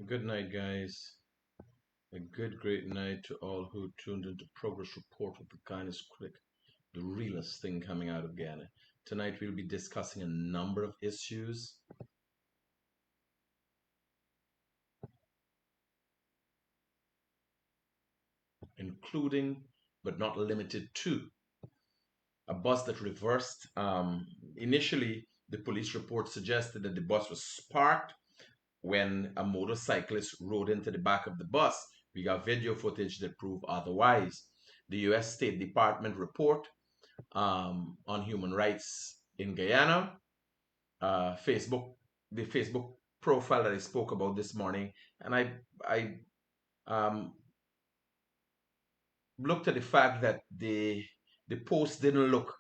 Good night, guys. A great night to all who tuned into Progress Report with the Kindness Critic, the realest thing coming out of Guyana. Tonight we'll be discussing a number of issues, including, but not limited to, a bus that reversed. Initially, the police report suggested that the bus was sparked when a motorcyclist rode into the back of the bus. We got video footage that proved otherwise. The U.S. State Department report on human rights in Guyana, the Facebook profile that I spoke about this morning, and I um, looked at the fact that the post didn't look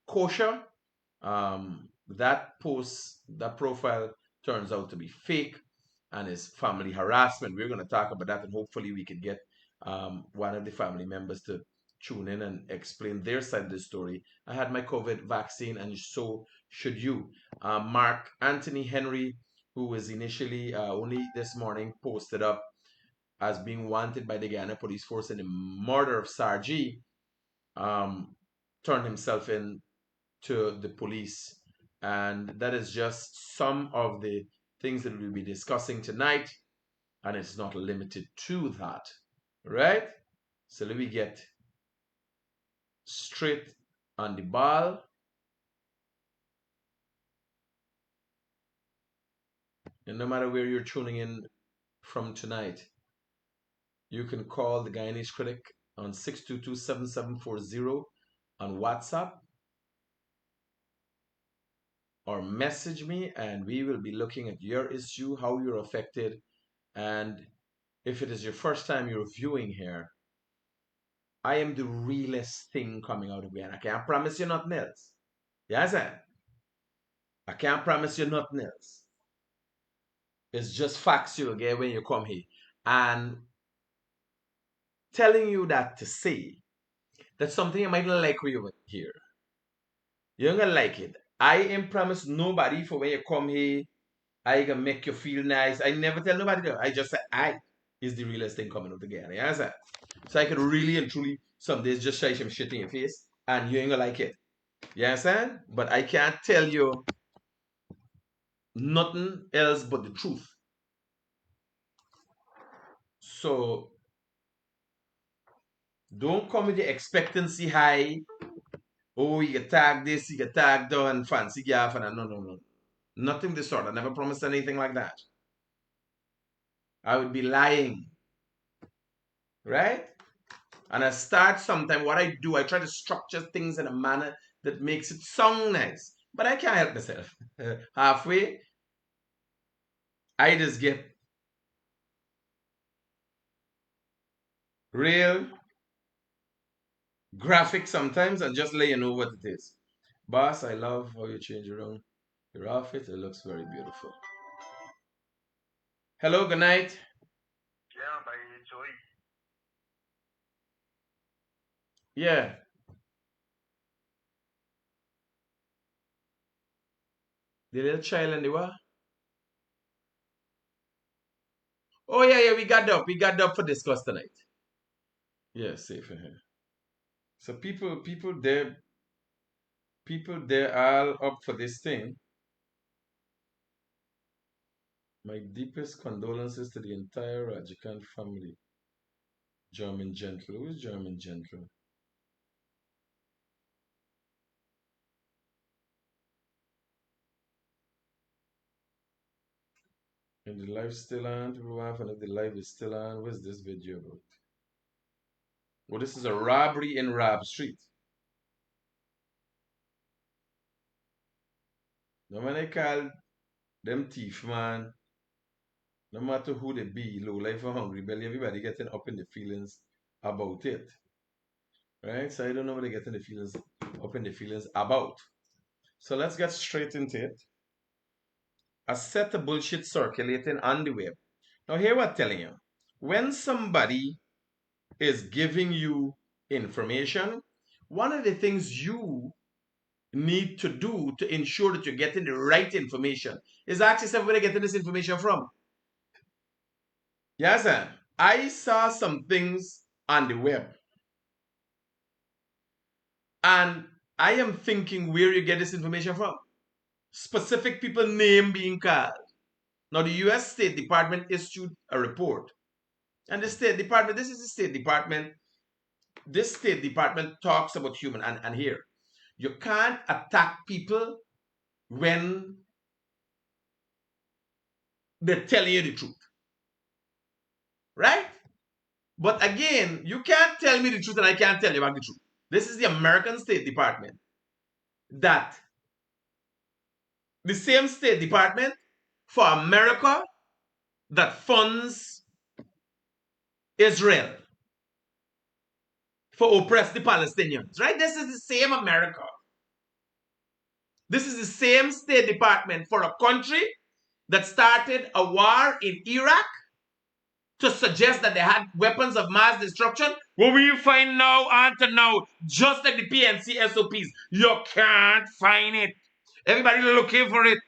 kosher. That profile turns out to be fake and is family harassment. We're going to talk about that, and hopefully we can get one of the family members to tune in and explain their side of the story. I had my COVID vaccine, and so should you. Mark Anthony Henry, who was initially only this morning posted up as being wanted by the Guyana Police Force in the murder of Sarji, um, turned himself in to the police. And that is just some of the things that we'll be discussing tonight. And it's not limited to that, right? So let me get straight on the ball. And no matter where you're tuning in from tonight, you can call the Guyanese Critic on 622-7740 on WhatsApp or message me, and we will be looking at your issue, how you're affected, and if it is your first time you're viewing here, I am the realest thing coming out of Guyana. I can't promise you nothing else. Yes, I can't promise you nothing else. It's just facts you'll get when you come here. And telling you that to say that something you might not like when you here. You're gonna like it. I ain't promise nobody for when you come here, I gonna make you feel nice. I never tell nobody that. I just say I is the realest thing coming out of Guyana. Yes, so I could really and truly some days just shy some shit in your face and you ain't gonna like it. You understand? But I can't tell you nothing else but the truth. So don't come with the expectancy high. Oh, you get tagged this, you get tagged down, fancy gaff, and no. Nothing this sort. I never promised anything like that. I would be lying. Right? And I start sometime, what I do, I try to structure things in a manner that makes it sound nice. But I can't help myself. Halfway, I just get real graphic sometimes and just let you know what it is. Boss, I love how you change around your outfit. It looks very beautiful. Hello, good night. Yeah, by Joy. Yeah. The little child and the what? Oh yeah, we got up. We got up for discuss tonight. Yeah, safe in here. So people there all up for this thing. My deepest condolences to the entire Rajikan family. German Gentle. Who is German Gentle? And the live still on. People want to know if the live is still on. What's this video about? Well, this is a robbery in Rob Street. No man they call them thief, man. No matter who they be, low life or hungry belly, everybody getting up in the feelings about it. Right? So I don't know what they're getting the feelings up in the feelings about. So let's get straight into it. A set of bullshit circulating on the web. Now here what I'm telling you. When somebody is giving you information, one of the things you need to do to ensure that you're getting the right information is ask yourself where they're getting this information from. Yes, sir. I saw some things on the web, and I am thinking where you get this information from. Specific people name being called. Now, the U.S. State Department issued a report, and the State Department, this is the State Department. This State Department talks about human, and here, you can't attack people when they're telling you the truth, right? But again, you can't tell me the truth and I can't tell you about the truth. This is the American State Department that the same State Department for America that funds Israel for oppress the Palestinians, right? This is the same America. This is the same State Department for a country that started a war in Iraq to suggest that they had weapons of mass destruction. What we find now until now, just like the PNC SOPs, you can't find it. Everybody looking for it.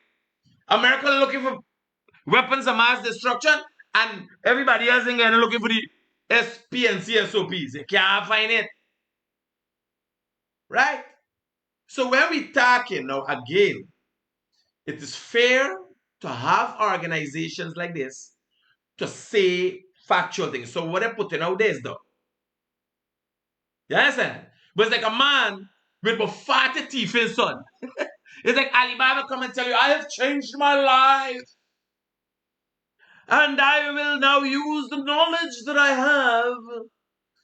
America looking for weapons of mass destruction, and everybody else in Ghana looking for the PNC SOPs. You can't find it. Right? So when we talking now again, it is fair to have organizations like this to say factual things. So what they're putting out there is though. You understand? But it's like a man with about 40 teeth in his son. It's like Alibaba come and tell you, I have changed my life. And I will now use the knowledge that I have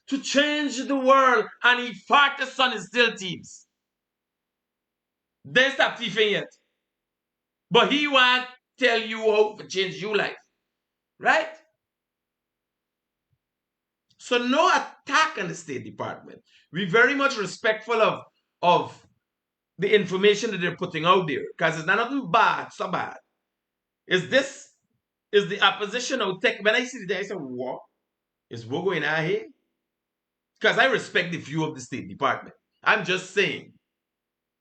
to change the world. And he fought the son is still thieves. They stop thieving yet. But he want to tell you how to change your life. Right? So no attack on the State Department. We're very much respectful of the information that they're putting out there. Because it's not nothing bad, so bad. Is the opposition out tech? When I see it, I say, what? Is what going on here? Because I respect the view of the State Department. I'm just saying,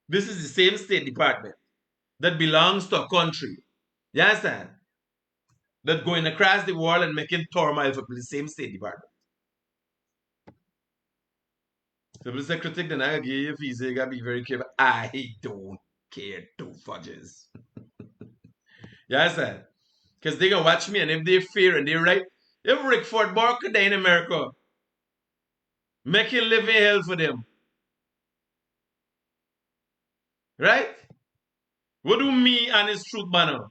this is the same State Department that belongs to a country. You understand? That going across the world and making turmoil for the same State Department. So if say critic, then I give you fees, you gotta be very careful. I don't care two fudges. You understand? Because they gonna watch me, and if they fear and they're right, if Rick Ford Barker there in America, making living hell for them. Right? What do me and his truth banner?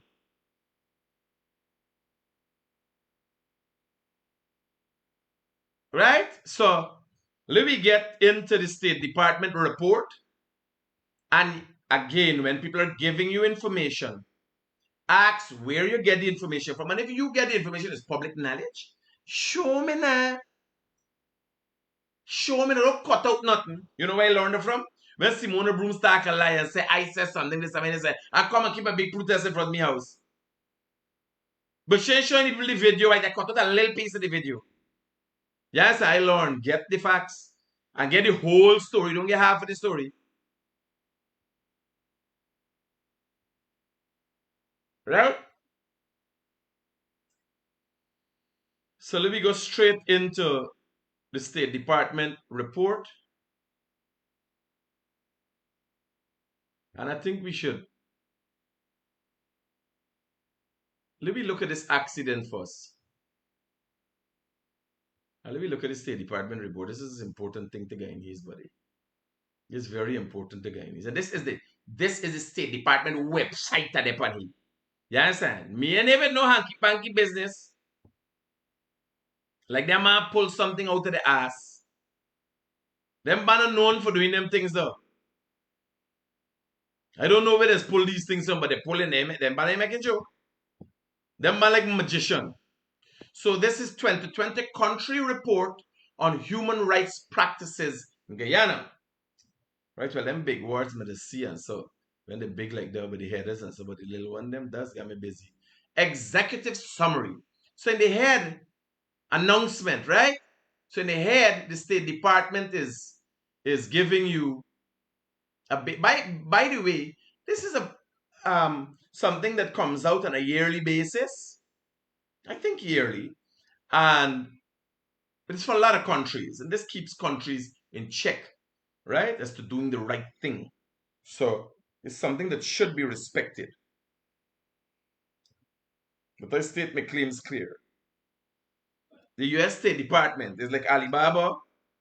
Right? So let me get into the State Department report. And again, when people are giving you information, ask where you get the information from. And if you get the information as public knowledge, show me now. Show me, don't cut out nothing. You know where I learned it from? When Simona Broom start a lie and say, I said something, this and say, I come and keep a big protest in front of my house. But she ain't showing people the video, right? I cut out a little piece of the video. Yes, I learned. Get the facts and get the whole story. Don't get half of the story. Right? So let me go straight into the State Department report. And I think we should. Let me look at this accident first. And let me look at the State Department report. This is an important thing to Guyanese, buddy. It's very important to Guyanese. And this is the State Department website that they put here. You understand? Me ain't even no hanky-panky business. Like them man pull something out of the ass. Them man are known for doing them things though. I don't know where they pull these things from, but they pulling them. Them man ain't making joke. Them man like magician. So this is 2020 country report on human rights practices in Guyana. Right? Well, them big words me to see, and so when they big like that with the headers and so but the little one them does get me busy. Executive summary. So in the head, announcement, right? So in the head, the State Department is giving you a bit. By the way, this is a something that comes out on a yearly basis. I think yearly, And it's for a lot of countries. And this keeps countries in check, right? As to doing the right thing. So it's something that should be respected. But I state my claims clear. The US State Department is like Alibaba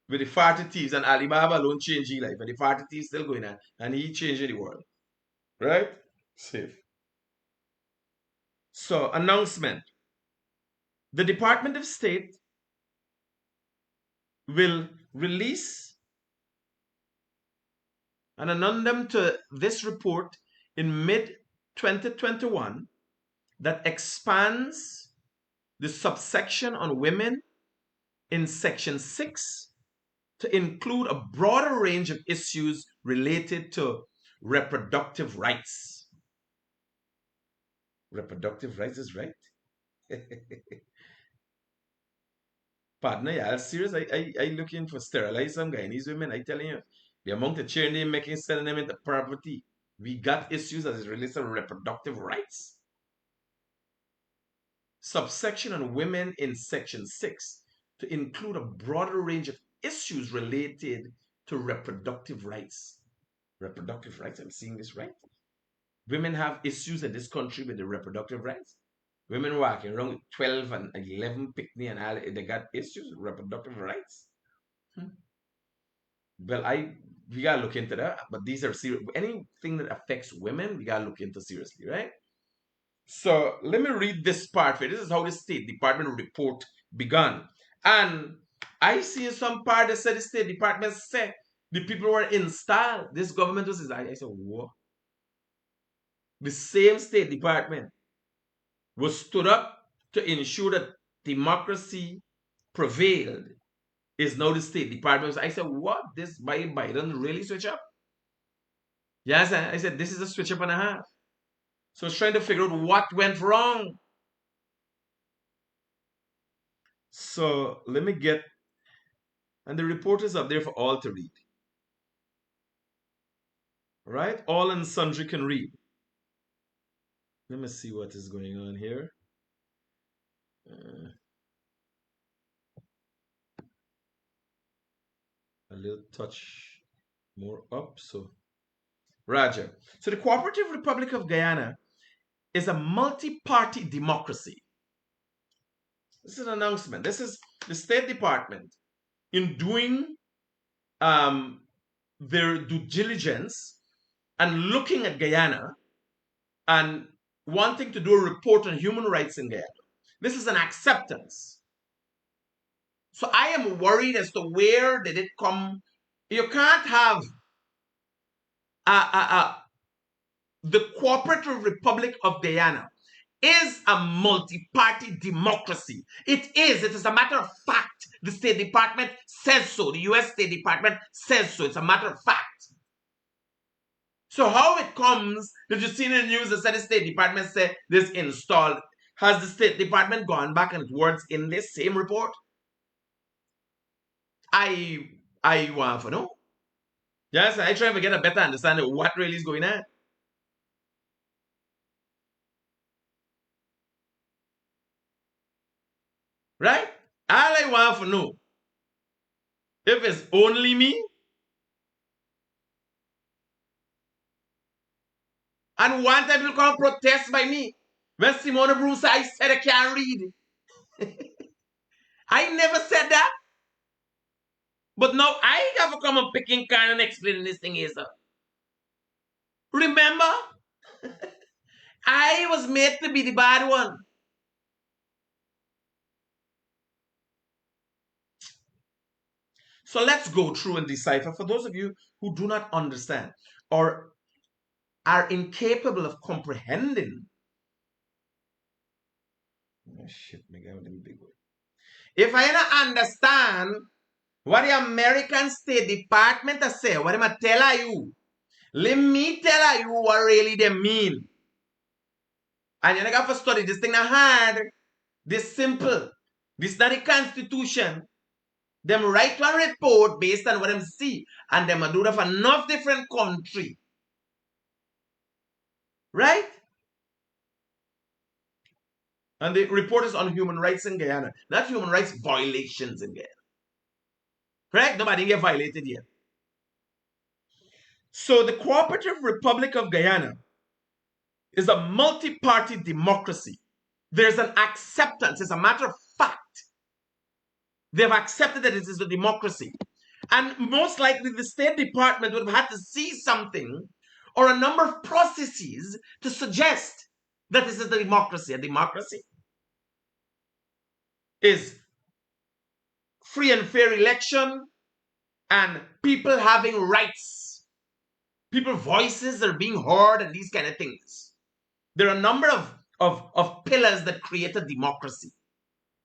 with the 40 thieves, and Alibaba alone change his life. And the 40 thieves still going on, and he changing the world. Right? Safe. So, announcement. The Department of State will release an addendum to this report in mid 2021 that expands the subsection on women in section 6 to include a broader range of issues related to reproductive rights. Reproductive rights is right. Partner, y'all serious? I looking for sterilize some Guyanese women. I telling you, the amount of children they making, selling them into poverty. We got issues as it relates to reproductive rights. Subsection on women in section 6 to include a broader range of issues related to reproductive rights. Reproductive rights, I'm seeing this right. Women have issues in this country with the reproductive rights. Women walking around with 12 and 11 picnic and all, they got issues with reproductive rights. Well, we gotta look into that. But these are serious. Anything that affects women, we gotta look into seriously, right? So let me read this part for you. This is how the State Department report began. And I see some part that said the State Department said the people were installed. This government was installed. I said, what? The same State Department was stood up to ensure that democracy prevailed is now the State Department. I said, what? This Biden really switch up? Yes, I said, this is a switch up and a half. So I was trying to figure out what went wrong. So let me get, and the report is up there for all to read. Right? All and sundry can read. Let me see what is going on here. A little touch more up. So, Roger. So the Cooperative Republic of Guyana is a multi-party democracy. This is an announcement. This is the State Department in doing their due diligence and looking at Guyana and wanting to do a report on human rights in Guyana. This is an acceptance. So I am worried as to where did it come. You can't have the Cooperative Republic of Guyana is a multi-party democracy. It is. It is a matter of fact. The State Department says so. The US State Department says so. It's a matter of fact. So how it comes that you see in the news that said the State Department said this installed, has the State Department gone back and words in this same report? I want to know. Yes, I try to get a better understanding of what really is going on. Right? All I want to know, if it's only me, and one time people come protest by me, when Simone Bruce I said I can't read. I never said that. But now I have to come and picking can and explaining this thing is. Remember? I was made to be the bad one. So let's go through and decipher. For those of you who do not understand or are incapable of comprehending. Oh, shit, big way. If I don't understand what the American State Department has said, what am I tell you? Let me tell you what really they mean. And you got to study this thing not hard. This simple. This not the Constitution. Them write one report based on what them see. And them do that for enough different country. Right? And the report is on human rights in Guyana, not human rights violations in Guyana. Correct? Nobody get violated yet. So the Cooperative Republic of Guyana is a multi-party democracy. There's an acceptance. It's a matter of fact. They've accepted that it is a democracy. And most likely the State Department would have had to see something or a number of processes to suggest that this is a democracy. A democracy is free and fair election and people having rights. People's voices are being heard and these kind of things. There are a number of pillars that create a democracy.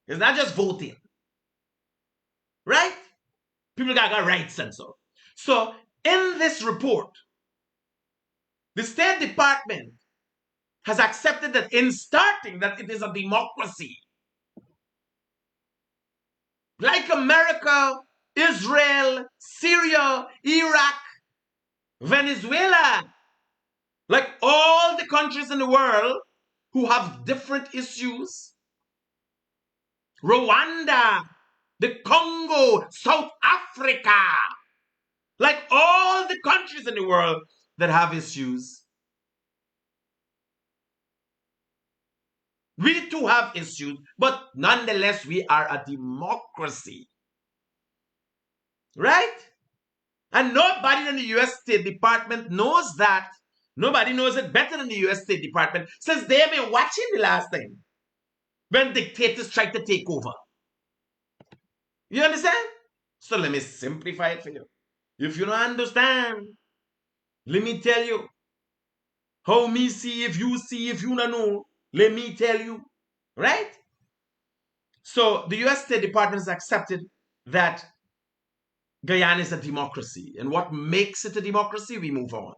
It's not just voting. Right? People got rights and so. So in this report, the State Department has accepted that in starting that it is a democracy. Like America, Israel, Syria, Iraq, Venezuela, like all the countries in the world who have different issues. Rwanda, the Congo, South Africa, like all the countries in the world that have issues. We too have issues, but nonetheless, we are a democracy. Right? And nobody in the US State Department knows that. Nobody knows it better than the US State Department since they've been watching the last time when dictators tried to take over. You understand? So let me simplify it for you. If you don't understand, let me tell you. How me see, if you don't know, let me tell you. Right? So the US State Department has accepted that Guyana is a democracy. And what makes it a democracy, we move on.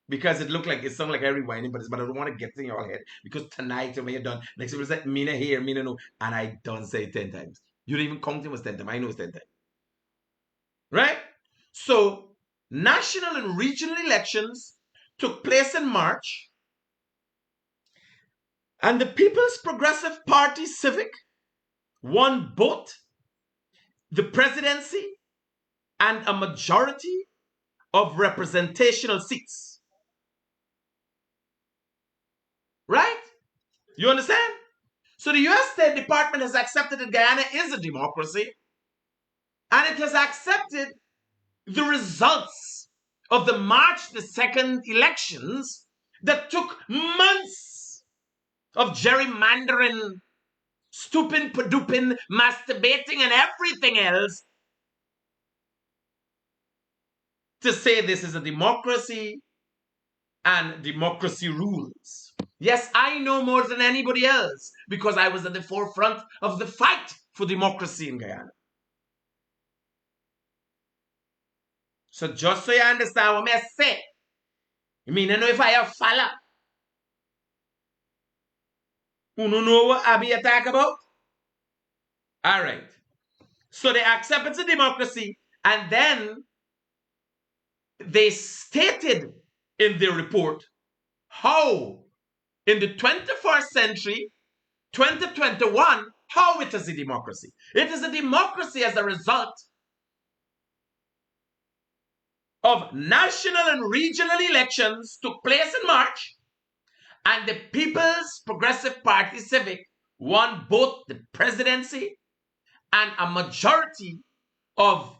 Because it sounds like every whining, but I don't want to get in your head. Because tonight, when you're done, next time it's like, Mina here, Mina no. And I don't say it 10 times. You don't even count it was 10 times. I know it's 10 times. Right? So, national and regional elections took place in March. And the People's Progressive Party Civic won both the presidency and a majority of representational seats. Right? You understand? So the US State Department has accepted that Guyana is a democracy, and it has accepted the results of the March the 2nd elections that took months of gerrymandering, stooping, padooping, masturbating, and everything else to say this is a democracy and democracy rules. Yes, I know more than anybody else because I was at the forefront of the fight for democracy in Guyana. So just so you understand what I say, I mean, I know if I have falla. You know what I be talk about? All right. So they accept it's a democracy, and then they stated in their report how in the 21st century, 2021, how it is a democracy. It is a democracy as a result of national and regional elections took place in March, and the People's Progressive Party Civic won both the presidency and a majority of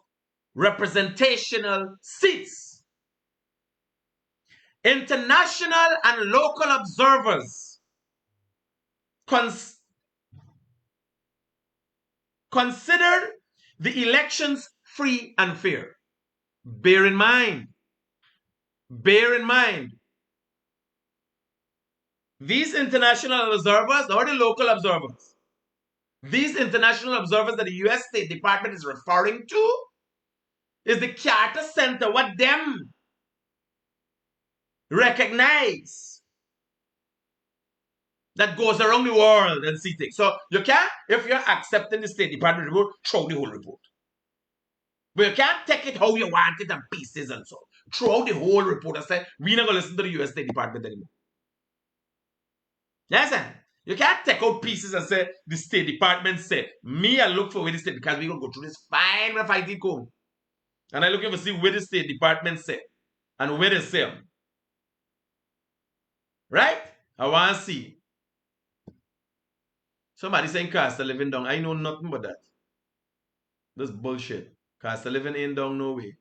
representational seats. International and local observers considered the elections free and fair. Bear in mind, these international observers or the local observers, these international observers that the US State Department is referring to is the Carter Center, what them recognize that goes around the world and see things. So you can't, if you're accepting the State Department report, throw the whole report. But you can't take it how you want it and pieces and so. Throw the whole report and say, we're not going to listen to the US State Department anymore. Yes, sir. You can't take out pieces and say, the State Department said, me, I look for where the State, because we're going to go through this fine when I did come. And I looking for see where the State Department said, and where they say them. Right? I want to see. Somebody saying cost of living down. I know nothing but that. This bullshit. Cost of living ain't down no way.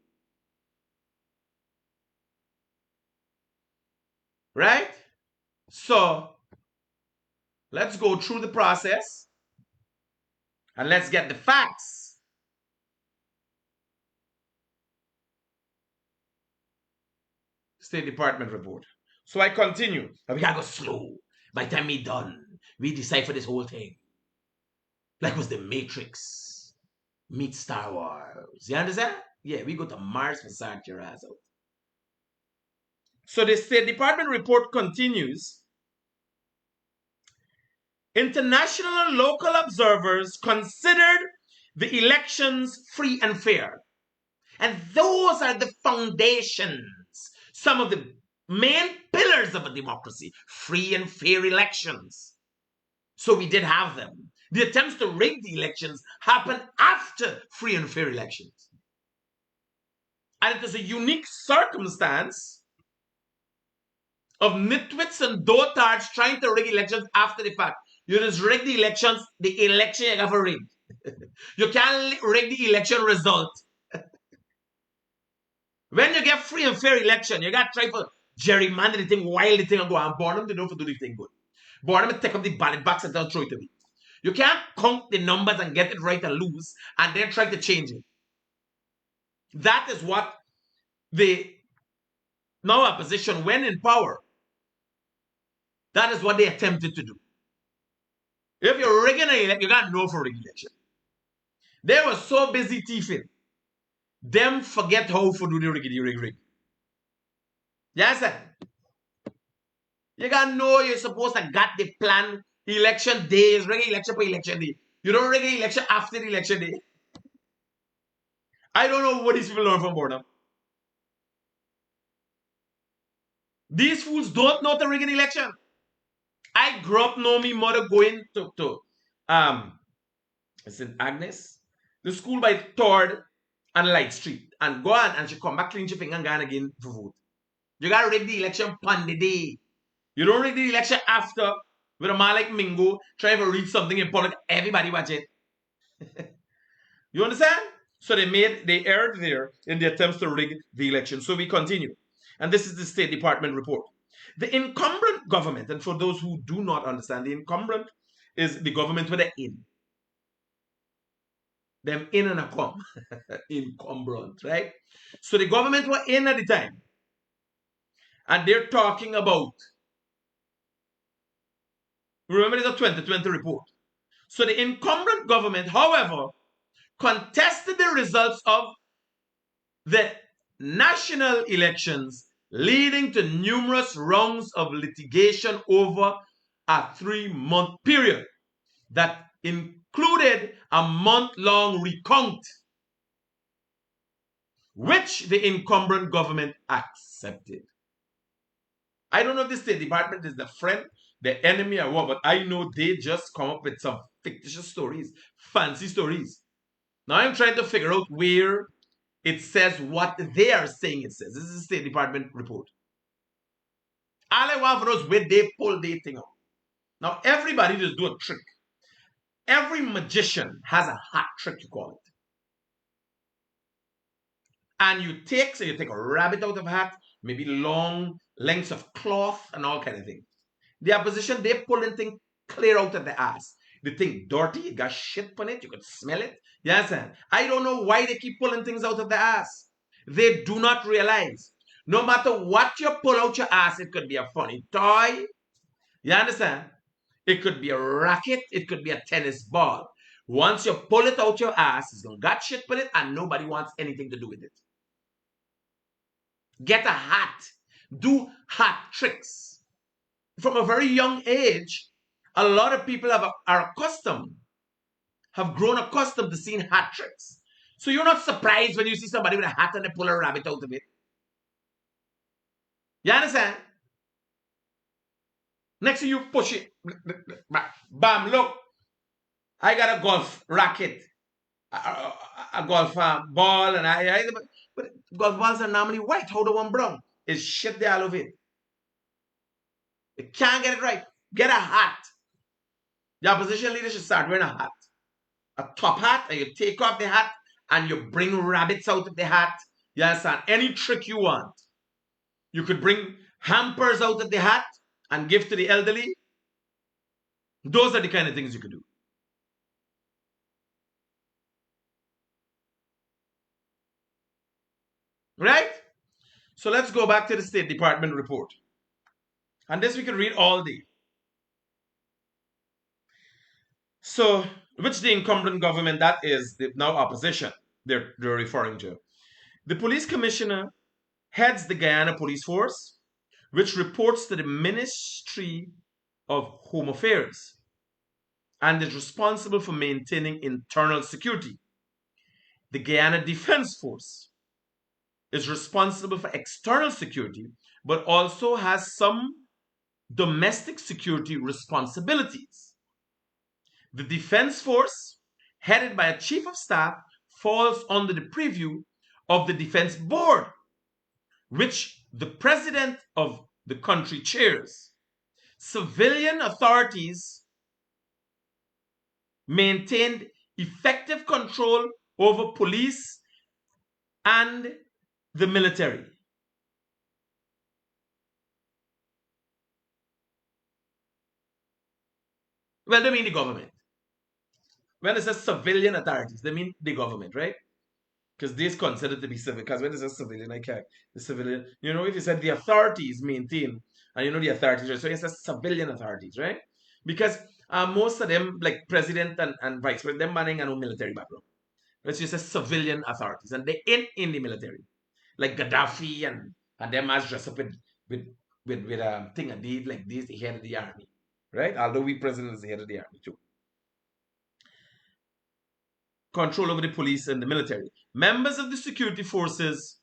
Right? So, let's go through the process and let's get the facts. State Department report. So I continue. We gotta go slow. By the time we done, we decipher this whole thing. Like was the Matrix meet Star Wars. You understand? Yeah, we go to Mars for sort your ass out. So the State Department report continues. International and local observers considered the elections free and fair. And those are the foundations, some of the main pillars of a democracy, free and fair elections. So we did have them. The attempts to rig the elections happened after free and fair elections. And it is a unique circumstance of nitwits and dotards trying to rig elections after the fact. You just rig the elections, the election you have to rig. You can't rig the election result. When you get free and fair election, you got to try for gerrymander the thing, wild the thing, and go and burn them. They don't do the thing good. Burn them and take up the ballot box and they'll throw it away. You can't count the numbers and get it right and lose and then try to change it. That is what the now opposition, when in power, that is what they attempted to do. If you're rigging an election, you got no for rigging election. They were so busy thieving. Them forget how to do the rig. Yes, sir. You gotta know you're supposed to got the plan election days, rig election for election day. You don't rig election after the election day. I don't know what these people learn from boredom. These fools don't know to rig an election. I grew up know me mother going to St. Agnes, the school by Third and Light Street, and go on and she come back clean your finger and go on again for vote. You gotta rig the election on the day. You don't rig the election after with a man like Mingo trying to read something in public, everybody watch it. You understand? So they erred there in the attempts to rig the election. So we continue. And this is the State Department report. The incumbent government, and for those who do not understand, the incumbent is the government with an in. Them in and a come. Incumbent, right? So the government were in at the time. And they're talking about, remember it's a 2020 report. So the incumbent government, however, contested the results of the national elections, leading to numerous rounds of litigation over a 3-month period that included a month-long recount, which the incumbent government accepted. I don't know if the State Department is the friend, the enemy, or what, but I know they just come up with some fictitious stories, fancy stories. Now I'm trying to figure out where it says what they are saying it says. This is the State Department report. All I want for us where they pull their thing out. Now everybody just do a trick. Every magician has a hat trick, you call it. And you take a rabbit out of a hat, maybe long lengths of cloth and all kind of things. The opposition, they pulling thing clear out of the ass. The thing dirty, it got shit on it, you could smell it. You understand? I don't know why they keep pulling things out of the ass. They do not realize. No matter what you pull out your ass, it could be a funny toy. You understand? It could be a racket, it could be a tennis ball. Once you pull it out your ass, it's gonna got shit on it and nobody wants anything to do with it. Get a hat. Do hat tricks. From a very young age, a lot of people have grown accustomed to seeing hat tricks. So you're not surprised when you see somebody with a hat and they pull a rabbit out of it. You understand? Next thing you push it, Bam, look, I got a golf racket, a golf ball, and but golf balls are normally white. How the one brown? It's shit the all of it. You can't get it right. Get a hat. The opposition leader should start wearing a top hat, and you take off the hat and you bring rabbits out of the hat. You understand? Any trick you want. You could bring hampers out of the hat and give to the elderly. Those are the kind of things you could do. Right? So let's go back to the State Department report. And this we can read all day. So, which the incumbent government, that is the now opposition, they're referring to. The police commissioner heads the Guyana Police Force, which reports to the Ministry of Home Affairs and is responsible for maintaining internal security. The Guyana Defense Force is responsible for external security, but also has some domestic security responsibilities. The Defense Force, headed by a Chief of Staff, falls under the purview of the Defense Board, which the President of the country chairs. Civilian authorities maintained effective control over police and the military. Well, they mean the government. When it says civilian authorities, they mean the government, right? Because this is considered to be civil. Because when it says civilian, I can't. The civilian, if you said the authorities maintain, and the authorities, right? So it says civilian authorities, right? Because most of them, like president and vice president, they're manning and no military background. Right? So it says civilian authorities, and they ain't in the military. Like Gaddafi and them as dressed up with a thing and did like this, the head of the army, right? Although we president is the head of the army too. Control over the police and the military. Members of the security forces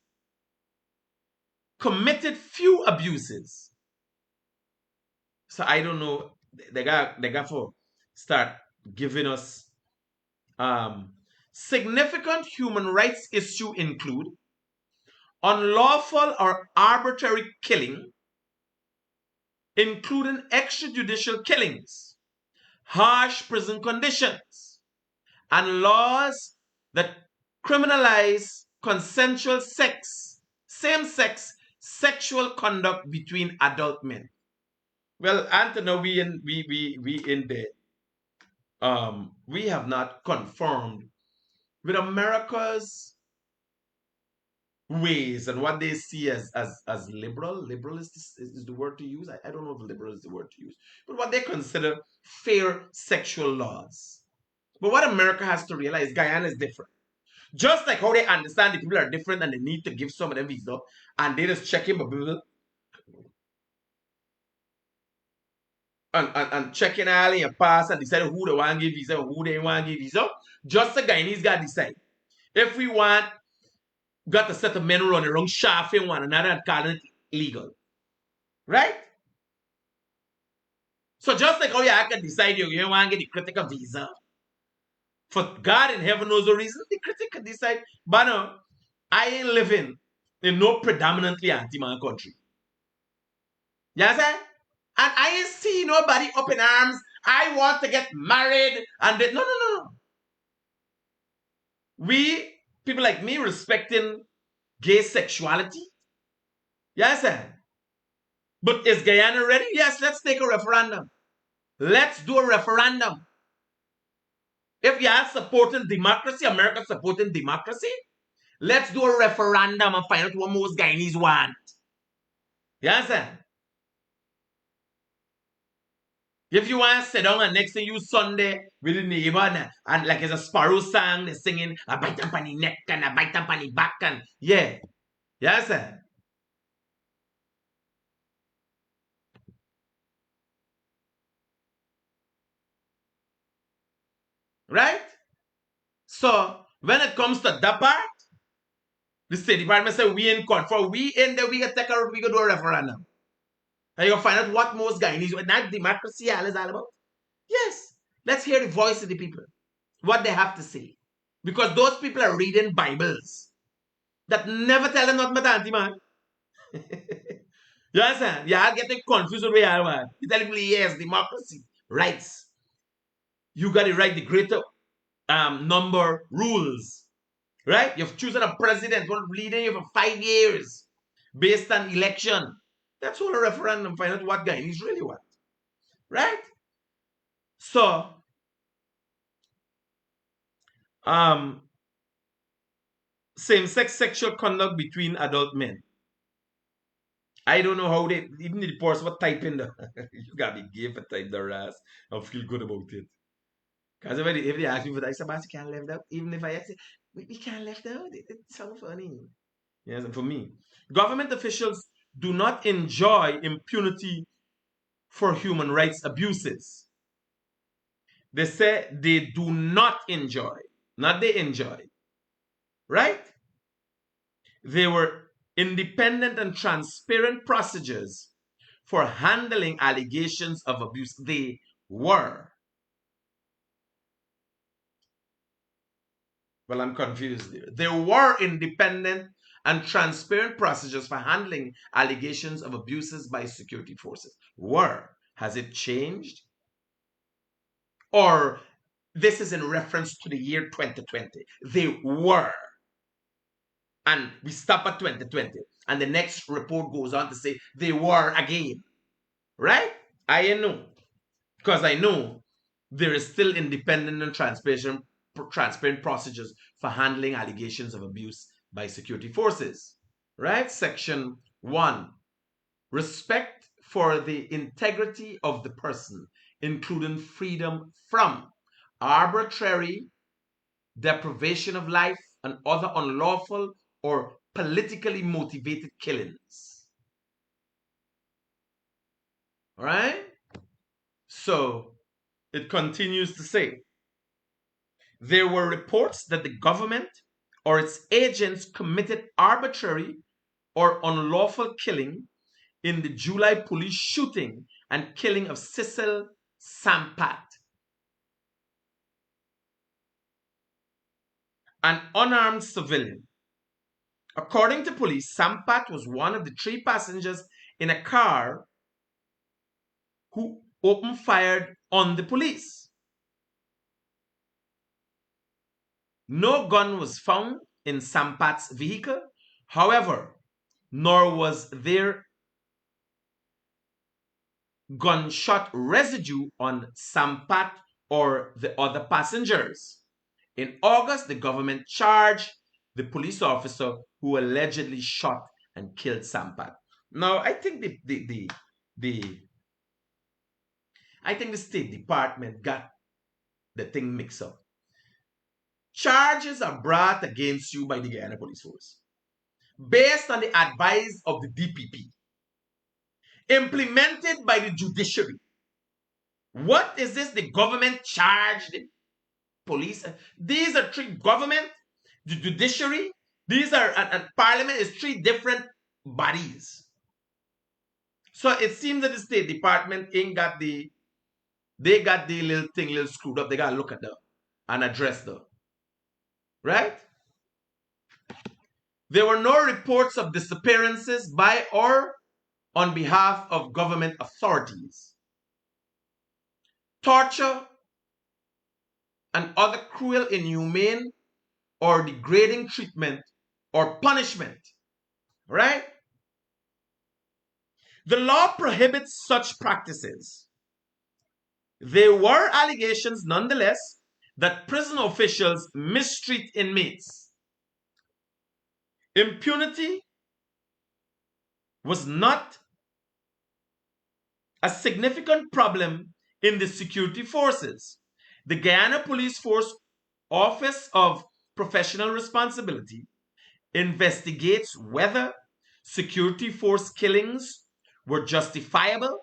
committed few abuses. So I don't know. They got to start giving us significant human rights issue include unlawful or arbitrary killing, including extrajudicial killings, harsh prison conditions, and laws that criminalize consensual sex, same-sex sexual conduct between adult men. Well, Anthony, we in there. We have not confirmed with America's ways and what they see as liberal. Liberal is the word to use. I don't know if liberal is the word to use, but what they consider fair sexual laws. But what America has to realize, Guyana is different. Just like how they understand the people are different and they need to give some of them visa, and they just check in people and checking all in your pass and decide who they want to give visa and who they want to give visa. Just the Guyanese got to decide. If we got to set a men running around shafting one another and calling it illegal. Right? So just like how you can decide you want to get the Critic a visa. For God in heaven knows the reason, the Critic can decide, but no, I ain't living in no predominantly anti-man country. You understand? And I ain't see nobody up in arms. I want to get married. And no. We, people like me, respecting gay sexuality. Yes, sir. But is Guyana ready? Yes, let's take a referendum. Let's do a referendum. If you are supporting democracy, America supporting democracy, let's do a referendum and find out what most Guyanese want. Yes, sir. If you want to sit down and next thing you Sunday with the neighbor and like it's a sparrow song, they're singing a bite up on the neck and a bite up on the back and yeah. Yes, sir. Right? So when it comes to that part, the State Department said we in court. For we in there, we can do a referendum. And you'll find out what most Guyanese, what that democracy is all about. Yes, let's hear the voice of the people, what they have to say. Because those people are reading Bibles that never tell them nothing about anti-man. You understand? You are getting confused with where you are, man. You tell people, yes, democracy, rights. You got to write the greater number rules, right? You've chosen a president who's leading you for 5 years based on election. That's all a referendum, find out what Guyanese really want, right? So, same-sex sexual conduct between adult men. I don't know how they, even the person what type in the, you gotta be gay for type their ass and feel good about it. Because if they ask me for that, somebody can't left out. Even if I say, we can't left out, it sounds funny. Yes, and for me, government officials do not enjoy impunity for human rights abuses. They say they do not enjoy, not they enjoy, right? They were independent and transparent procedures for handling allegations of abuse. They were. Well, I'm confused there. There were independent and transparent procedures for handling allegations of abuses by security forces. Were. Has it changed? Or this is in reference to the year 2020. They were. And we stop at 2020. And the next report goes on to say they were again. Right? I know. Because I know there is still independent and transparent procedures for handling allegations of abuse by security forces. Right? Section 1. Respect for the integrity of the person, including freedom from arbitrary deprivation of life and other unlawful or politically motivated killings. All right? So it continues to say, there were reports that the government or its agents committed arbitrary or unlawful killing in the July police shooting and killing of Cecil Sampat, an unarmed civilian. According to police, Sampat was one of the 3 passengers in a car who opened fire on the police. No gun was found in Sampat's vehicle, however, nor was there gunshot residue on Sampat or the other passengers. In August, the government charged the police officer who allegedly shot and killed Sampat. Now, I think the State Department got the thing mixed up. Charges are brought against you by the Guyana Police Force based on the advice of the DPP, implemented by the judiciary. What is this? The government charged the police? These are 3 government, the judiciary, these are, and parliament is 3 different bodies. So it seems that the State Department ain't got they got the little thing little screwed up. They got to look at them and address them. Right? There were no reports of disappearances by or on behalf of government authorities. Torture and other cruel, inhumane, or degrading treatment or punishment. Right? The law prohibits such practices. There were allegations, nonetheless, that prison officials mistreat inmates. Impunity was not a significant problem in the security forces. The Guyana Police Force Office of Professional Responsibility investigates whether security force killings were justifiable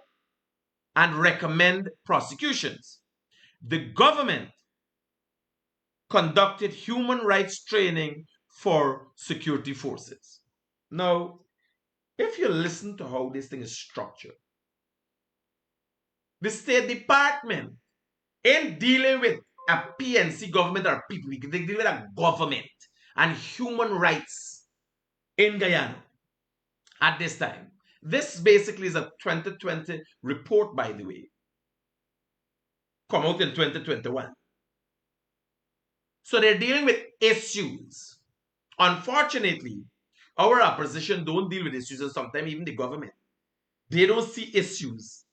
and recommend prosecutions. The government conducted human rights training for security forces. Now, if you listen to how this thing is structured, The State Department in dealing with a PNC government or people, they deal with a government and human rights in Guyana at this time. This basically is a 2020 report, by the way, come out in 2021. So they're dealing with issues. Unfortunately, our opposition don't deal with issues, and sometimes even the government. They don't see issues.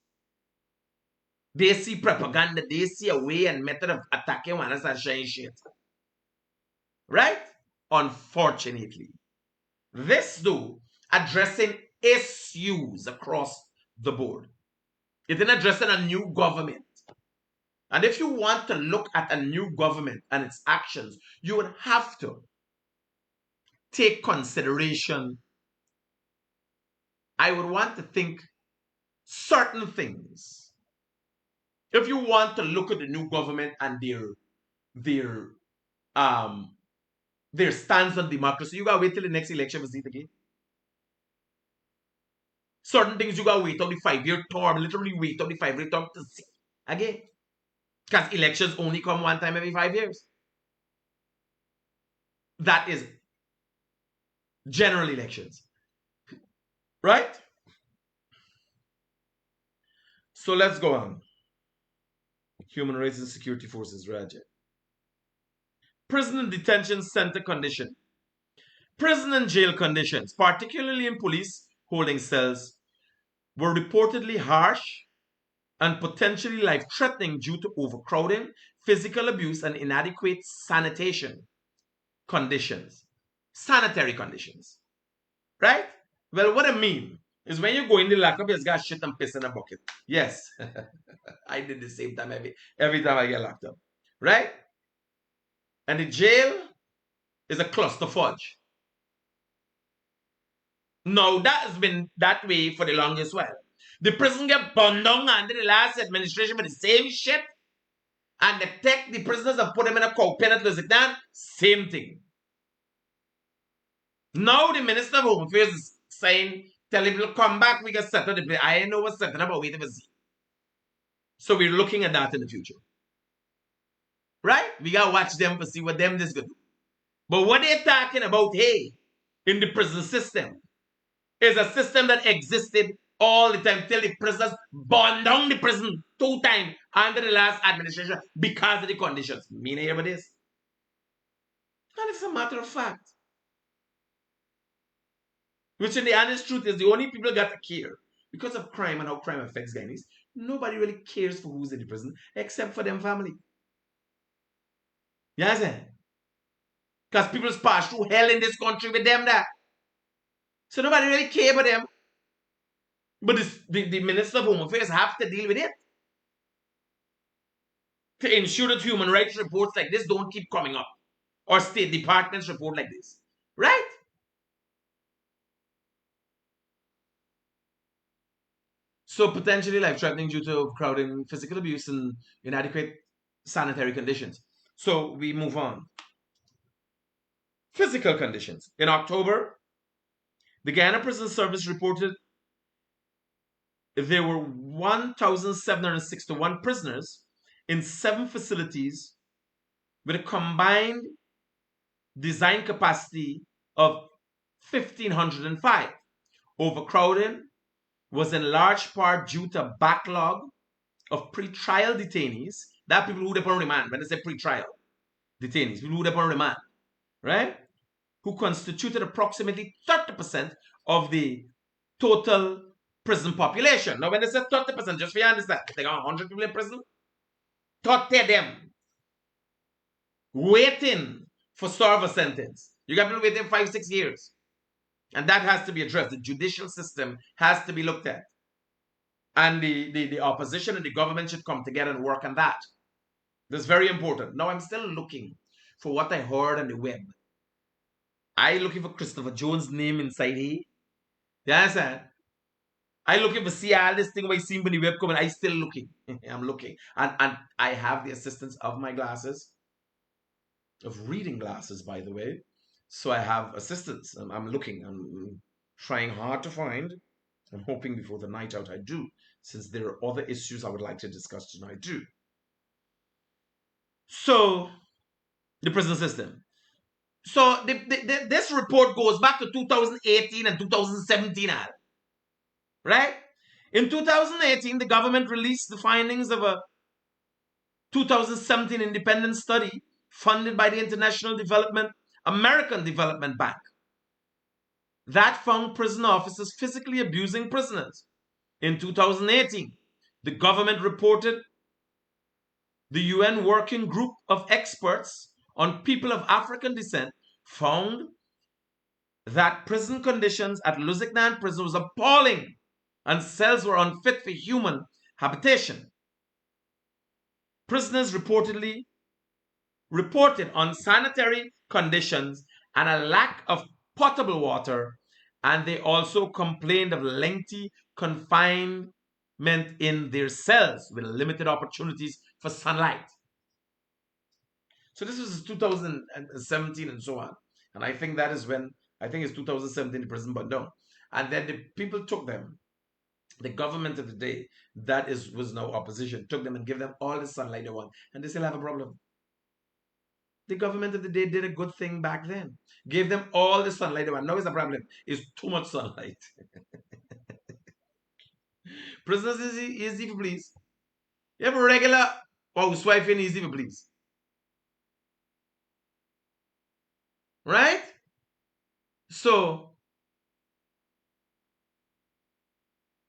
They see propaganda. They see a way and method of attacking one another and sharing shit. Right? Unfortunately. This, though, addressing issues across the board. It is addressing a new government. And if you want to look at a new government and its actions, you would have to take consideration. I would want to think certain things. If you want to look at the new government and their stance on democracy, you gotta wait till the next election to see it again. Certain things you gotta wait on the 5-year term, literally wait on the 5-year term to see again. Because elections only come one time every 5 years. That is general elections. Right? So let's go on. Human Rights and Security Forces, Raja. Prison and detention center condition. Prison and jail conditions, particularly in police holding cells, were reportedly harsh and potentially life-threatening due to overcrowding, physical abuse, and inadequate sanitation conditions. Sanitary conditions. Right? Well, what I mean is when you go in the lockup, you just got shit and piss in a bucket. Yes. I did the same time every time I get locked up. Right? And the jail is a cluster fudge. No, that has been that way for the longest while. The prison get burned down under the last administration for the same shit. And they take the prisoners and put them in a cow pen at Lusitania. Same thing. Now the Minister of Home Affairs is saying, tell people come back, we can settle the place. I know what's setting up, but wait a see. So we're looking at that in the future. Right? We gotta watch them to see what them this gonna do. But what they're talking about, hey, in the prison system, is a system that existed all the time till the prisoners burned down the prison 2 times under the last administration because of the conditions. Me and hear about this. And it's a matter of fact. Which in the honest truth is the only people got to care because of crime and how crime affects Guyanese. Nobody really cares for who's in the prison except for them family. You understand? Because people pass through hell in this country with them there. So nobody really care about them. But the Minister of Home Affairs have to deal with it. To ensure that human rights reports like this don't keep coming up. Or State Departments report like this. Right? So potentially life-threatening due to overcrowding, physical abuse, and inadequate sanitary conditions. So we move on. Physical conditions. In October, the Guyana Prison Service reported there were 1,761 prisoners in 7 facilities with a combined design capacity of 1,505. Overcrowding was in large part due to backlog of pre-trial detainees. That people who are on remand, when they say pre-trial detainees, people who are on remand, right? Who constituted approximately 30% of the total prison population. Now, when they say 30%, just for you understand, if they got 100 people in prison, 30 of them waiting for serve a sentence. You got people waiting 5-6 years. And that has to be addressed. The judicial system has to be looked at. And the opposition and the government should come together and work on that. That's very important. Now, I'm still looking for what I heard on the web. I looking for Christopher Jones' name inside here. You understand? I looking for see all this thing I seen on the web comment. I still looking. I'm looking. And I have the assistance of my glasses. Of reading glasses, by the way. So I have assistance. I'm looking. I'm trying hard to find I'm hoping before the night out I do, since there are other issues I would like to discuss tonight too. So, the prison system. So, this report goes back to 2018 and 2017, right? In 2018, the government released the findings of a 2017 independent study funded by the American Development Bank that found prison officers physically abusing prisoners. In 2018, the government reported the UN Working Group of Experts on People of African Descent found that prison conditions at Lusignan prison was appalling and cells were unfit for human habitation. Prisoners reported unsanitary conditions and a lack of potable water, and they also complained of lengthy confinement in their cells with limited opportunities for sunlight. So this was 2017 and so on. And I think that is when, I think it's 2017, the prison burned down. And then the people took them, the government of the day, was now opposition, took them and gave them all the sunlight they want. And they still have a problem. The government of the day did a good thing back then. Gave them all the sunlight they want. Now it's a problem. It's too much sunlight. Prisoners is easy for please. You have a regular housewife in easy for please. Right? So,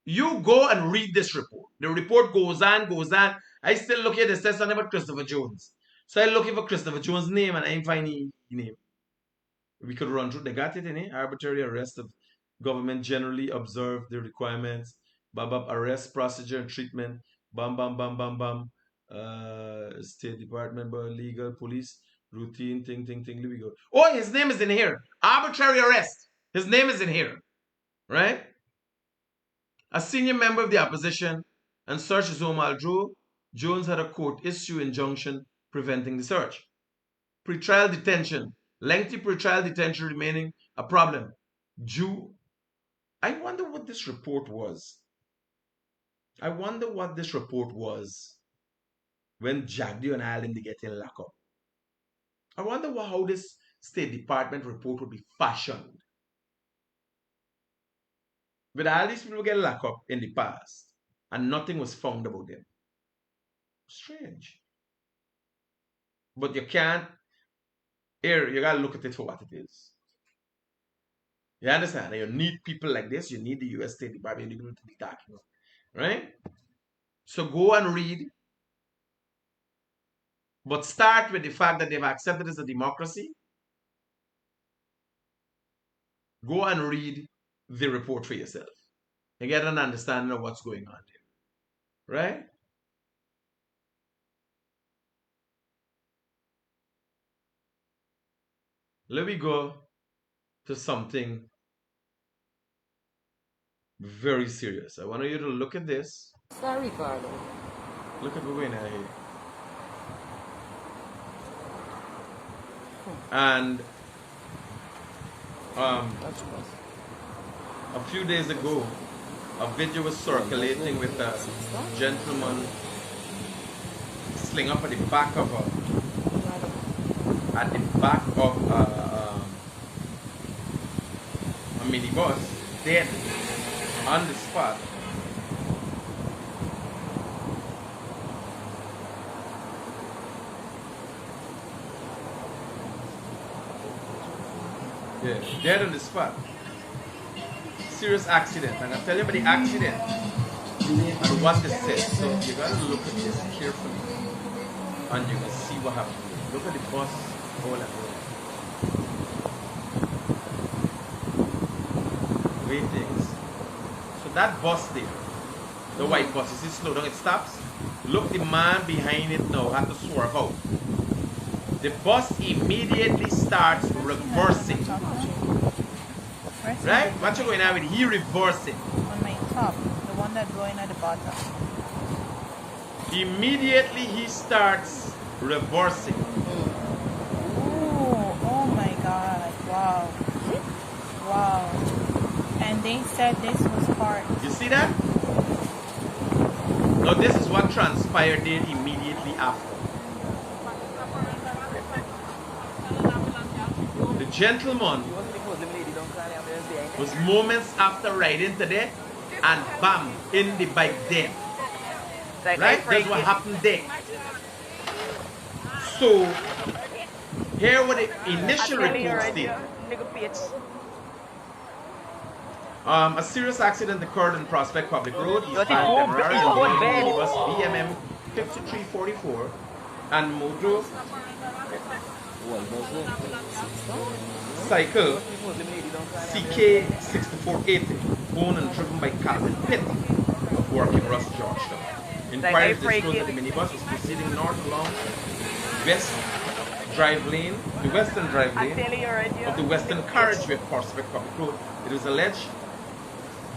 you go and read this report. The report goes on, goes on. I still look at this test on about Christopher Jones. So I looking for Christopher Jones' name and I ain't finding his name. We could run through. They got it in it. Arbitrary arrest of government generally observe the requirements. Bam, bam, arrest, procedure, and treatment. Bam, bam, bam, bam, bam. State Department, legal, police, routine, thing. Here we go. Oh, his name is in here. Arbitrary arrest. His name is in here. Right? A senior member of the opposition and search his home although Jones had a court issue injunction preventing the search. Pretrial detention. Lengthy pretrial detention remaining a problem. I wonder what this report was. I wonder what this report was when Jagdi and Ireland they get in lock up. I wonder how this State Department report would be fashioned. But all these people get locked up in the past and nothing was found about them. Strange. But you can't, you gotta look at it for what it is. You understand? You need people like this, you need the US State Department, you need people to be talking about. Right? So go and read. But start with the fact that they've accepted as a democracy. Go and read the report for yourself and get an understanding of what's going on there. Right? Let me go to something very serious. I want you to look at this. Sorry, Carlo. Look at Guyana here. And a few days ago, a video was circulating with a gentleman sling up at the back of a minibus, dead on the spot. Yeah, dead on the spot. Serious accident. And I'll tell you about the accident and what this says. So you gotta look at this carefully and you can see what happened. Look at the bus all at once. Waiting. So that bus there, the white bus, you see slow down, it stops. Look, the man behind it now had to swerve out. The bus immediately starts reversing. Right? What you going on with? He reversing. On my top, the one that's going at the bottom. Immediately he starts reversing. Oh my God! Wow, wow! And they said this was part. You see that? Now this is what transpired there immediately after. The gentleman was moments after riding to there, and bam, in the bike there. Right? That's what happened there. So, here what the initial report stated. A serious accident occurred on Prospect Public Road, East Bank, Demerara, involving minibus BMM 5344 and motorcycle CK6480, owned and driven by Calvin Pitt of Working Ross, Georgetown. Inquiries disclosed that the minibus was proceeding north along west drive lane, the western drive lane of the western carriageway of Prospect Public Road. It was alleged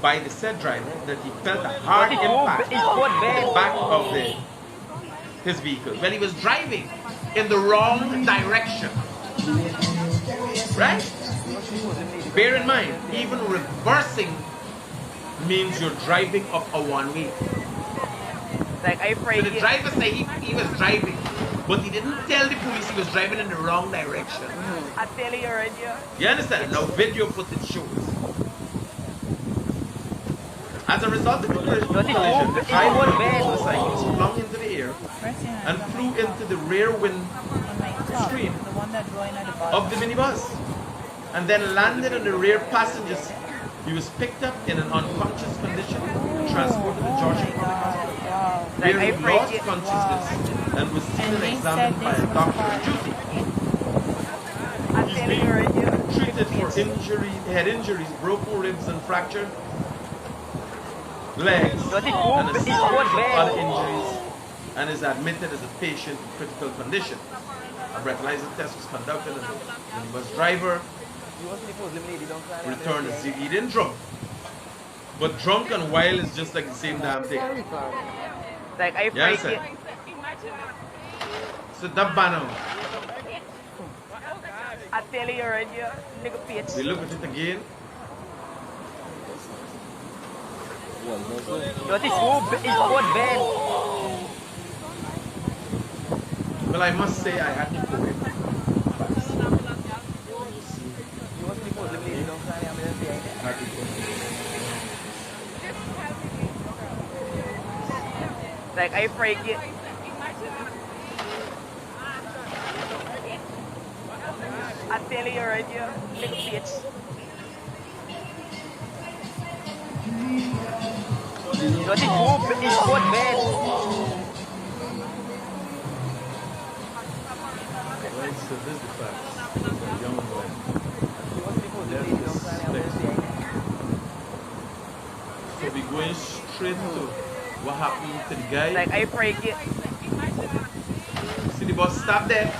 by the said driver that he felt a hard impact in the back of his vehicle when he was driving in the wrong direction. Right? Bear in mind, even reversing means you're driving up a one-way. So the driver said he was driving, but he didn't tell the police he was driving in the wrong direction. You understand? Now video footage shows. As a result of the collision, the driver of the motorcycle was flung into the air and flew into the rear windscreen of the minibus and then landed on the rear passenger seat. He was picked up in an unconscious condition and transported to Georgetown Public Hospital, where he lost consciousness and was seen and examined by a doctor on duty. He's being treated for head injuries, broken ribs and fractured legs, and a series of other injuries, and is admitted as a patient in critical condition. A breathalyzer test was conducted, and the minibus driver returned as he didn't drunk. But drunk and wild is just like the same damn thing. Yes, sir. So that banner. We look at it again. Well, I must say I had to go in. I break it. I tell you already, little bitch. Dirty poop is good, man. Right, so this is the facts. Young boy. So we going straight to what happened to the guy. I break it. See the bus stop there.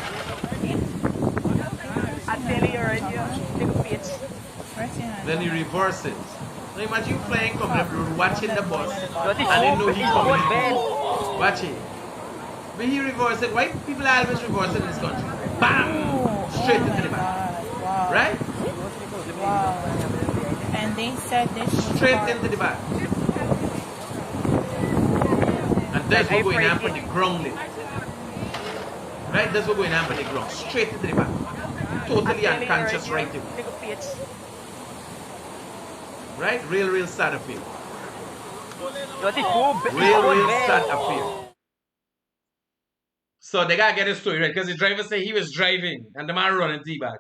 I tell you already, little bitch. Then he reverses. Now imagine you flying coming up the road, watching the bus, and you know he's coming. Watch it. But he reverses. Why people are always reversing in this country? Bam! Straight into the back. Wow. Right? Wow. And they said this Straight into the back. And that's what's going on for the ground. Right? That's what's going on for the ground. Straight into the back. Totally unconscious right there. Right? Real sad affair. Real sad affair. So they gotta get the story right, because the driver said he was driving and the man running T-back.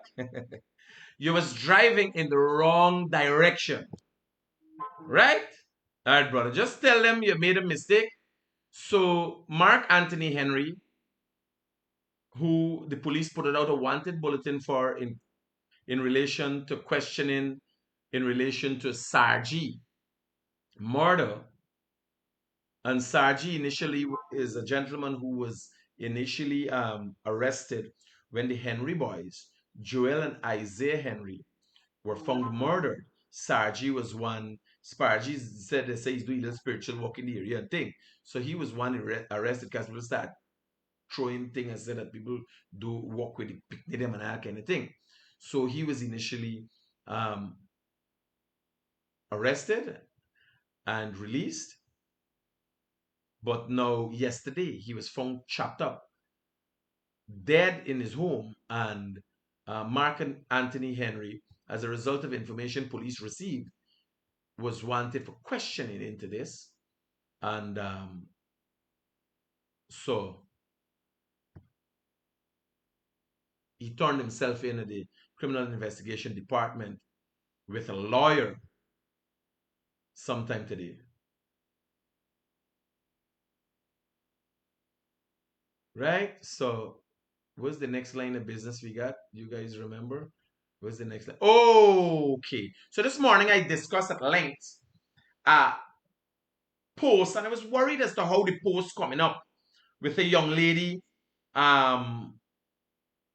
You was driving in the wrong direction. Right? Alright, brother. Just tell them you made a mistake. So Mark Anthony Henry, who the police put out a wanted bulletin for in relation to questioning in relation to Sarji murder. And Sarji initially is a gentleman who was initially arrested when the Henry boys, Joel and Isaiah Henry, were found murdered. Sarji was one. Sarji said they say he's doing a spiritual work in the area and thing. So he was one arrested because people start throwing things and said that people do work with the picnic them and that kind of thing. So he was initially arrested, and released. But now, yesterday, he was found chopped up, dead in his home. And Mark and Anthony Henry, as a result of information police received, was wanted for questioning into this. And so he turned himself in at the Criminal Investigation Department with a lawyer sometime today. Right? So what's the next line of business we got? You guys remember? What's the next line? Oh, okay. So this morning I discussed at length a post, and I was worried as to how the post coming up with a young lady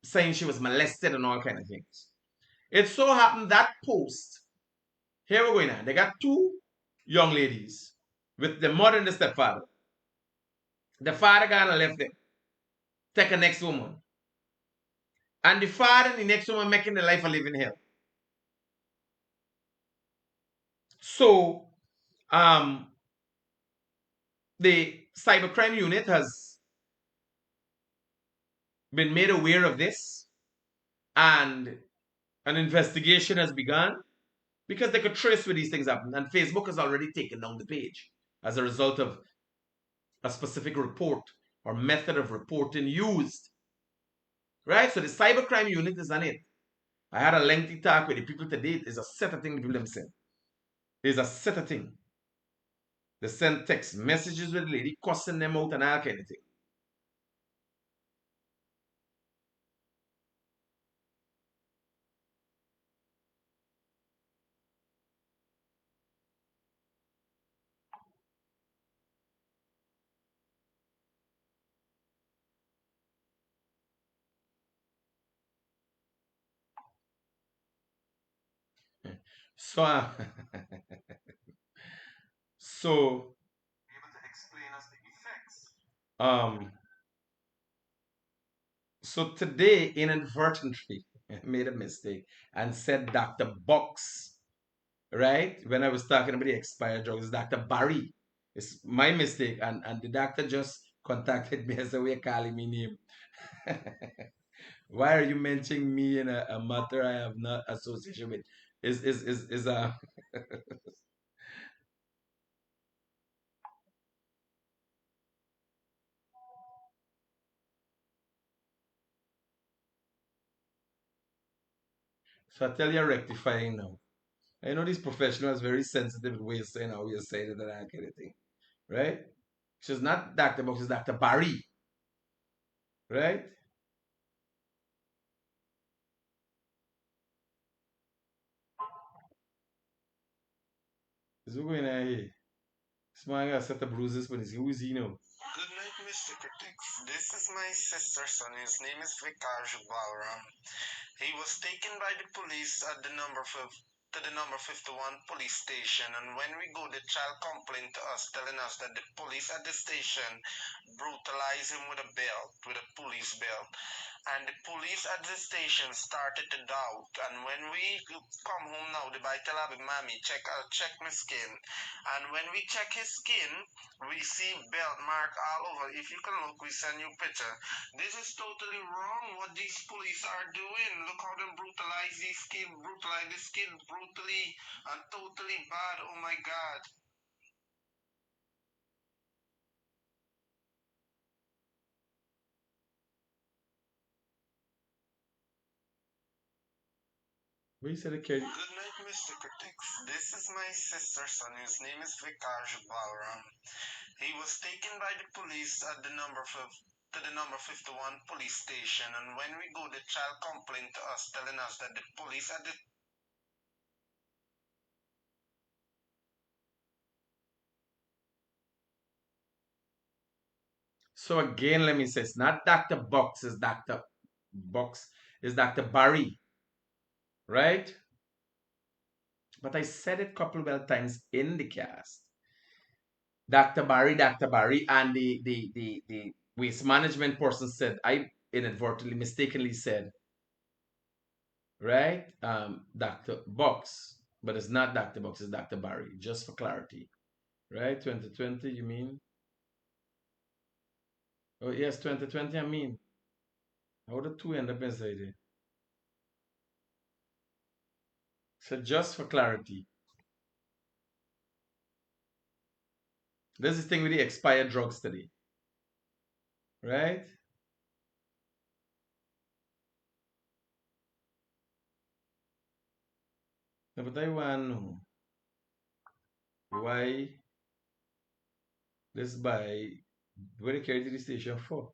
saying she was molested and all kind of things. It so happened that post, here we're going now. They got two young ladies with the mother and the stepfather. The father gonna left them, take a next woman. And the father and the next woman making the life a living hell. So the cybercrime unit has been made aware of this, and an investigation has begun because they could trace where these things happen. And Facebook has already taken down the page as a result of a specific report or method of reporting used. Right? So the cybercrime unit is on it. I had a lengthy talk with the people today. It is a set of things the people them said. It is a set of things. They sent text messages with the lady, cussing them out and all kind of thing. So, so able to explain us the effects. So today, inadvertently, I made a mistake and said Dr. Box, right? When I was talking about the expired drugs, Dr. Barry. It's my mistake, and the doctor just contacted me as a way of calling me name. Why are you mentioning me in a matter I have not association with? Is so I tell you rectifying now. I know these professionals very sensitive with ways saying how you're saying it and that kind of thing, right? She's not Dr. Box, it's Dr. Barry, right? Is who going on here? This man got a set of bruises for his. Who is he now? Good night, Mr. Critic. This is my sister's son. His name is Vikarj Balram. He was taken by the police at the number 51 police station, and when we go, the child complained to us, telling us that the police at the station brutalized him with a police belt. And the police at the station started to doubt. And when we come home now, the boy tell her, mommy, check my skin. And when we check his skin, we see belt mark all over. If you can look, we send you a picture. This is totally wrong what these police are doing. Look how they brutalize the skin brutally and totally bad. Oh my God. What you said the carry? Good night, Mr. Critics. This is my sister's son. His name is Vikarj Balram. He was taken by the police at the number 51 police station, and when we go, the child complained to us, telling us that the police at the So again, let me say, it's not Dr. Box, it's Dr. Box, it's Dr. Barry, right? But I said it a couple of times in the cast. Dr. Barry, and the waste management person said, I inadvertently, mistakenly said, right? Dr. Box, but it's not Dr. Box, it's Dr. Barry, just for clarity. Right? 2020, you mean? Oh, yes, 2020, I mean. How the two end up inside it? So just for clarity, this is the thing with the expired drugs today, right? No, but I want to know why this buy, where they carry to the station for?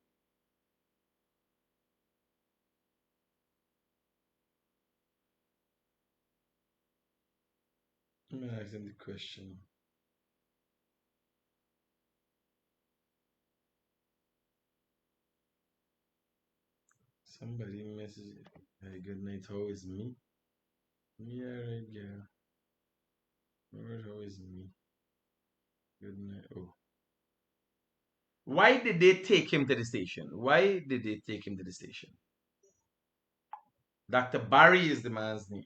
Let me ask them the question. Somebody message, hey, good night, how is me? Me alright, girl. Alright, how is me? Good night. Oh. Why did they take him to the station? Why did they take him to the station? Dr. Barry is the man's name.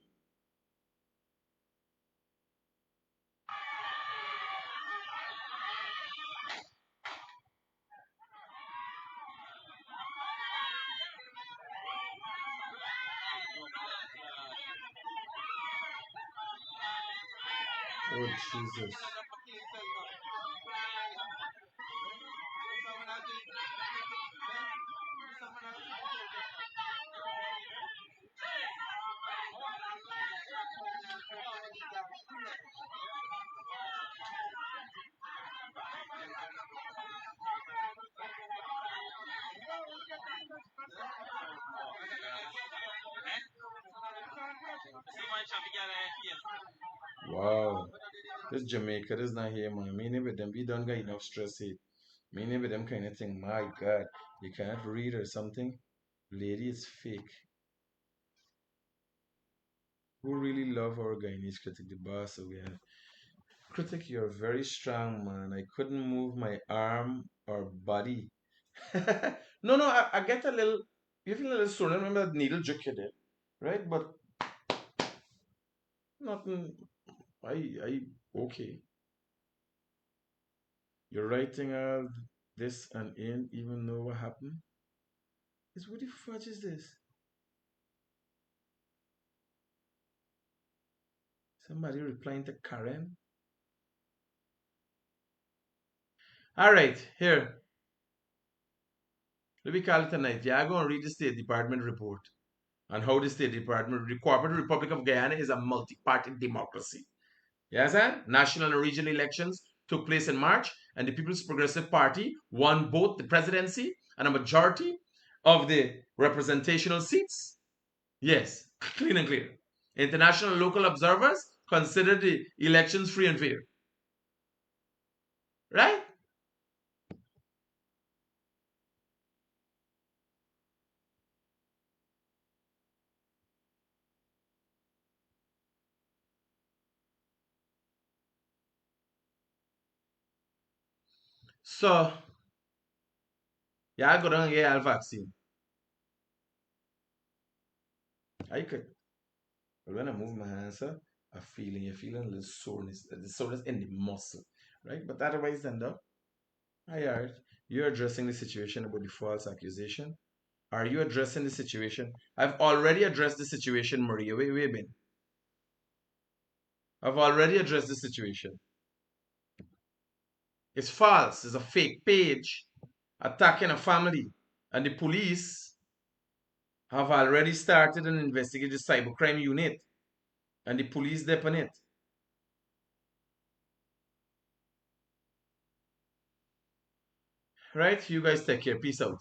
Oh, Jesus. Wow. This Jamaica, this not here, man. Meaning with them, we don't got enough stress here. Meaning with them kind of thing, my God. You cannot read or something. Lady is fake. Who really love our Guyanese critic, the boss that we have. Critic, you're very strong, man. I couldn't move my arm or body. No, no, I get a little, you feel a little sore. Remember that needle jerk you did, right? But nothing, I, okay. You're writing all this and in, even know what happened? Is what the fudge is this? Somebody replying to Karen? All right, here. Let me call it a night. Yeah, I'm going to read the State Department report on how the State Department, the Cooperative Republic of Guyana is a multi-party democracy. Yes, and national and regional elections took place in March, and the People's Progressive Party won both the presidency and a majority of the representational seats. Yes, clean and clear. International and local observers consider the elections free and fair. Right? So, yeah, I go down and get a vaccine. I could. But when I move my hands up, you're feeling a little soreness, the soreness in the muscle, right? But otherwise, then, though, I heard you're addressing the situation about the false accusation. Are you addressing the situation? I've already addressed the situation, Maria. Where you been? I've already addressed the situation. It's false. It's a fake page attacking a family. And the police have already started an investigation, the cybercrime unit. And the police dep on it. Right? You guys take care. Peace out.